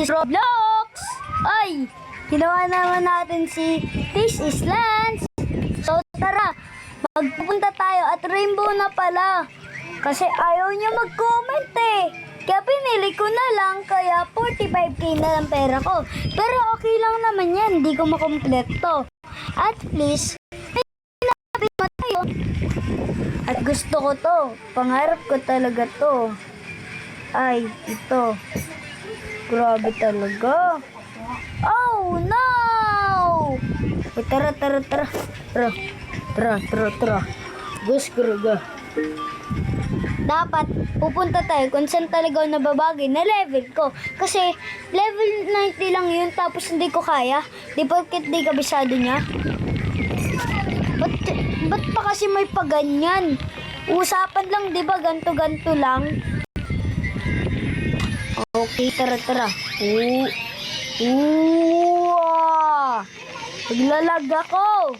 Roblox! Ay! Ginawa naman natin si This is Lance. So tara, magpupunta tayo at rainbow na pala. Kasi ayaw niya mag-comment eh. Kaya pinili ko na lang, kaya 45k na lang pera ko. Pero okay lang naman yan, hindi ko makompleto. At please, may mo tayo. At gusto ko to, pangarap ko talaga to. Ay, ito. Grabe talaga. Oh no! Tara. Gusto ko. Dapat pupunta tayo kung saan talaga ako nababagay na level ko. Kasi level 90 lang yun, tapos hindi ko kaya. Di ba di kabisado niya? Ba't pa kasi may paganyan? Usapan lang, di ba? Ganto lang. Okay, tara. Naglalag ako.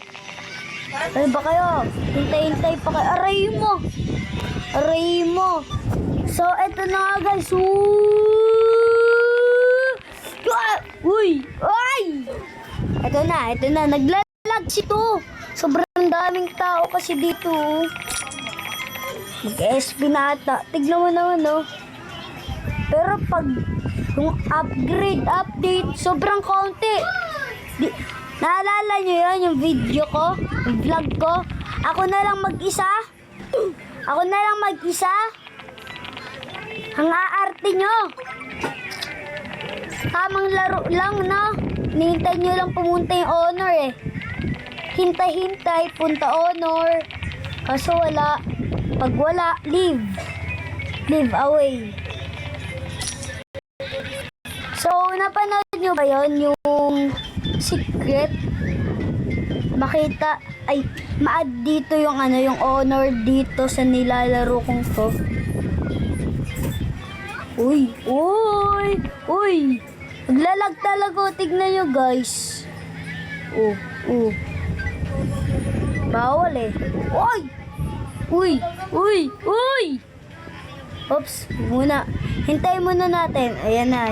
Ano ba kayo? Hintay pa kayo. Aray mo. So, eto na nga guys. Uy! Ay! Eto na. Naglalag sito. Sobrang daming tao kasi dito. Mag-SP na ata. Tignan mo naman, no? Pero pag yung update, sobrang kaunti. Naalala nyo yun, yung video ko, yung vlog ko? Ako na lang mag-isa? Ang aarte nyo. Tamang laro lang, no? Hinihintay nyo lang pumunta yung honor eh. Hintay, punta honor. Kaso wala. Pag wala, leave away. So, napanood nyo ba yun? Yung secret? Makita, ma-add dito yung yung honor dito sa nilalaro kong to. Uy! Maglalag talaga. Tignan nyo, guys. Bawal eh. Uy! Oops, muna. Hintayin muna natin. Ayan na.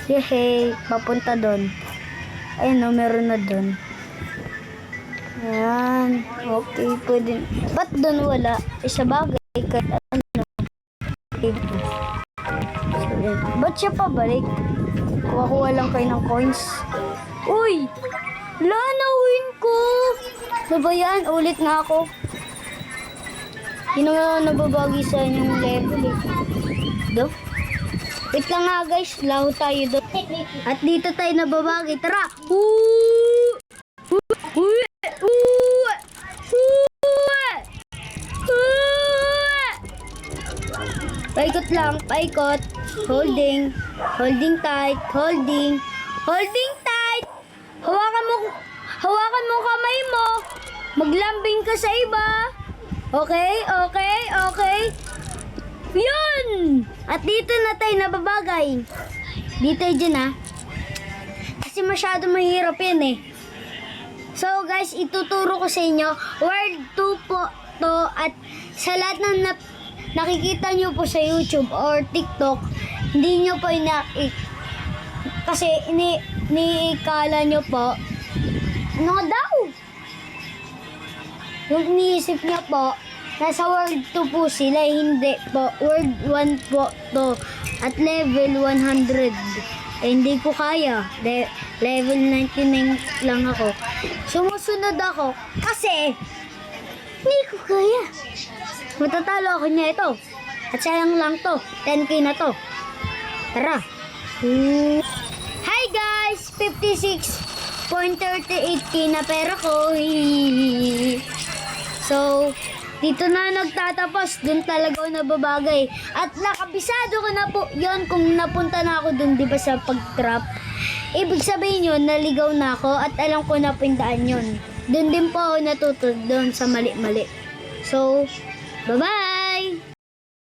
Yehey, papunta doon. Ayun no, meron na doon. Ayan. Okay, pwede. Ba't doon wala? Isa bagay kahit ano. Okay. Ba't siya pabalik? Kuha lang kayo ng coins. Uy! Win ko! Ano ba yan? Ulit nga ako. Yun nga nababagi sa inyong level eh. Wait lang nga guys, laho tayo doon. At dito tayo nababagi. Tara! Paikot lang, paikot. Holding tight. Hawakan mo kamay mo. Maglambing ka sa iba. Okay. Yun! At dito na tayo nababagay. Dito dyan Kasi masyado mahirap yan eh. So guys, ituturo ko sa inyo. World 2 po to. At sa lahat ng nakikita nyo po sa YouTube or TikTok, hindi nyo po kasi iniikala nyo po ano daw? Yung iniisip nyo po, nasa World 2 po sila, hindi po. World 1 po to. At level 100. Hindi ko kaya. Level 99 lang ako. Sumusunod ako kasi hindi ko kaya. Matatalo ako niya ito. At sayang lang to. 10k na to. Tara. Hi guys! 56.38k na pera ko. So, dito na nagtatapos. Doon talaga ako nababagay. At nakabisado ko na po yon kung napunta na ako doon, di ba, sa pag-trap. Ibig sabihin yun, naligaw na ako at alam ko na pindaan yun. Doon din po ako natuto doon sa mali-mali. So, bye-bye!